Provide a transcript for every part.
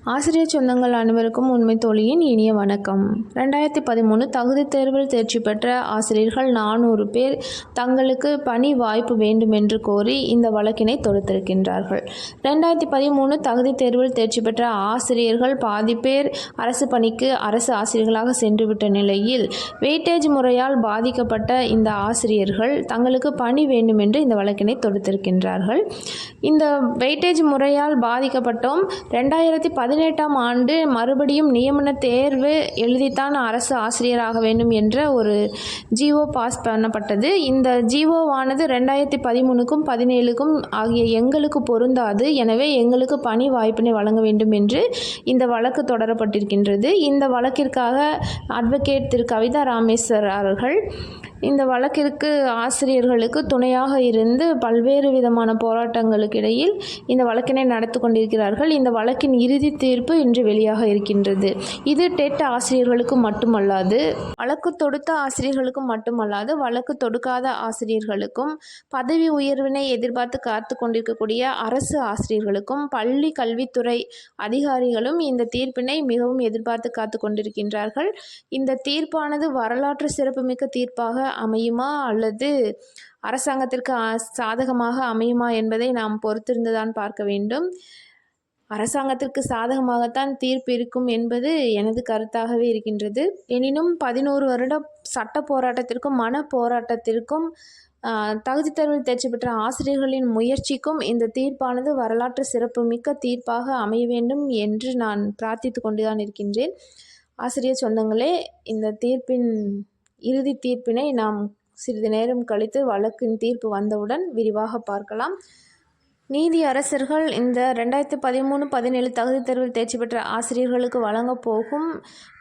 ஆசிரியர் சொந்தங்கள் அனைவருக்கும் உண்மை தோழியின் இனிய வணக்கம். 2013 தகுதித் தேர்வில் தேர்ச்சி பெற்ற ஆசிரியர்கள் 400 பேர் தங்களுக்கு பணி வாய்ப்பு வேண்டும் என்று கோரி இந்த வழக்கினை தொடுத்திருக்கின்றார்கள். 2013 தகுதித் தேர்வில் தேர்ச்சி பெற்ற ஆசிரியர்கள் பாதி பேர் அரசு பணிக்கு அரசு ஆசிரியர்களாக சென்றுவிட்ட நிலையில் வெயிட்டேஜ் முறையால் பாதிக்கப்பட்ட இந்த ஆசிரியர்கள் தங்களுக்கு பணி வேண்டும் என்று இந்த வழக்கினை தொடுத்திருக்கின்றார்கள். இந்த வெயிட்டேஜ் முறையால் பாதிக்கப்பட்டோம் 2018ஆம் ஆண்டு மறுபடியும் நியமன தேர்வு எழுதித்தான் அரசு ஆசிரியராக வேண்டும் என்ற ஒரு ஜிஓ பாஸ் பண்ணப்பட்டது. இந்த ஜிஓவானது 2013க்கும் 17க்கும் ஆகிய எங்களுக்கு பொருந்தாது. எனவே எங்களுக்கு பணி வாய்ப்பினை வழங்க வேண்டும் என்று இந்த வழக்கு தொடரப்பட்டிருக்கின்றது. இந்த வழக்கிற்காக அட்வொகேட் திரு கவிதா ராமேஸ்வர் அவர்கள் இந்த வழக்கிற்கு ஆசிரியர்களுக்கு துணையாக இருந்து பல்வேறு விதமான போராட்டங்களுக்கு இடையில் இந்த வழக்கினை நடத்தி கொண்டிருக்கிறார்கள். இந்த வழக்கின் இறுதி தீர்ப்பு இன்று வெளியாக இருக்கின்றது. இது டெட் ஆசிரியர்களுக்கு மட்டுமல்லாது, வழக்கு தொடுத்த ஆசிரியர்களுக்கும் மட்டுமல்லாது, வழக்கு தொடுக்காத ஆசிரியர்களுக்கும், பதவி உயர்வினை எதிர்பார்த்து காத்து கொண்டிருக்கக்கூடிய அரசு ஆசிரியர்களுக்கும், பள்ளி கல்வித்துறை அதிகாரிகளும் இந்த தீர்ப்பினை மிகவும் எதிர்பார்த்து காத்து கொண்டிருக்கின்றார்கள். இந்த தீர்ப்பானது வரலாற்று சிறப்புமிக்க தீர்ப்பாக அமையுமா அல்லது அரசாங்கத்திற்கு சாதகமாக அமையுமா என்பதை நாம் பொறுத்திருந்துதான் பார்க்க வேண்டும். அரசாங்கத்திற்கு சாதகமாகத்தான் தீர்ப்பு இருக்கும் என்பது எனது கருத்தாகவே இருக்கின்றது. எனினும் 11 வருட சட்ட போராட்டத்திற்கும் மன போராட்டத்திற்கும் தகுதி தேர்வில் தேர்ச்சி பெற்ற ஆசிரியர்களின் முயற்சிக்கும் இந்த தீர்ப்பானது வரலாற்று சிறப்புமிக்க தீர்ப்பாக அமைய வேண்டும் என்று நான் பிரார்த்தித்து கொண்டுதான் இருக்கின்றேன். ஆசிரியர் சொந்தங்களே, இந்த தீர்ப்பின் இறுதி தீர்ப்பினை நாம் சிறிது நேரம் கழித்து வழக்கின் தீர்ப்பு வந்தவுடன் விரிவாக பார்க்கலாம். நீதி அரசர்கள் இந்த 2013-17 தகுதி தேர்வில் தேர்ச்சி பெற்ற ஆசிரியர்களுக்கு வழங்கப் போகும்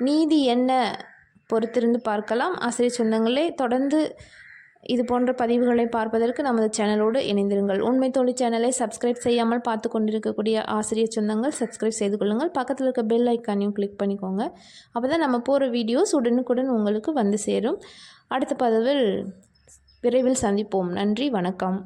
நீதி என்ன பொறுத்திருந்து பார்க்கலாம். ஆசிரியர் சொந்தங்களே, தொடர்ந்து இது போன்ற பதிவுகளை பார்ப்பதற்கு நமது சேனலோடு இணைந்திருங்கள். உண்மை தோழி சேனலை சப்ஸ்கிரைப் செய்யாமல் பார்த்து கொண்டிருக்கக்கூடிய ஆசிரியர் சொந்தங்கள் சப்ஸ்கிரைப் செய்து கொள்ளுங்கள். பக்கத்தில் இருக்க பெல் ஐக்கானையும் கிளிக் பண்ணிக்கோங்க. அப்போ தான் நம்ம போகிற வீடியோஸ் உடனுக்குடன் உங்களுக்கு வந்து சேரும். அடுத்த பதிவில் விரைவில் சந்திப்போம். நன்றி, வணக்கம்.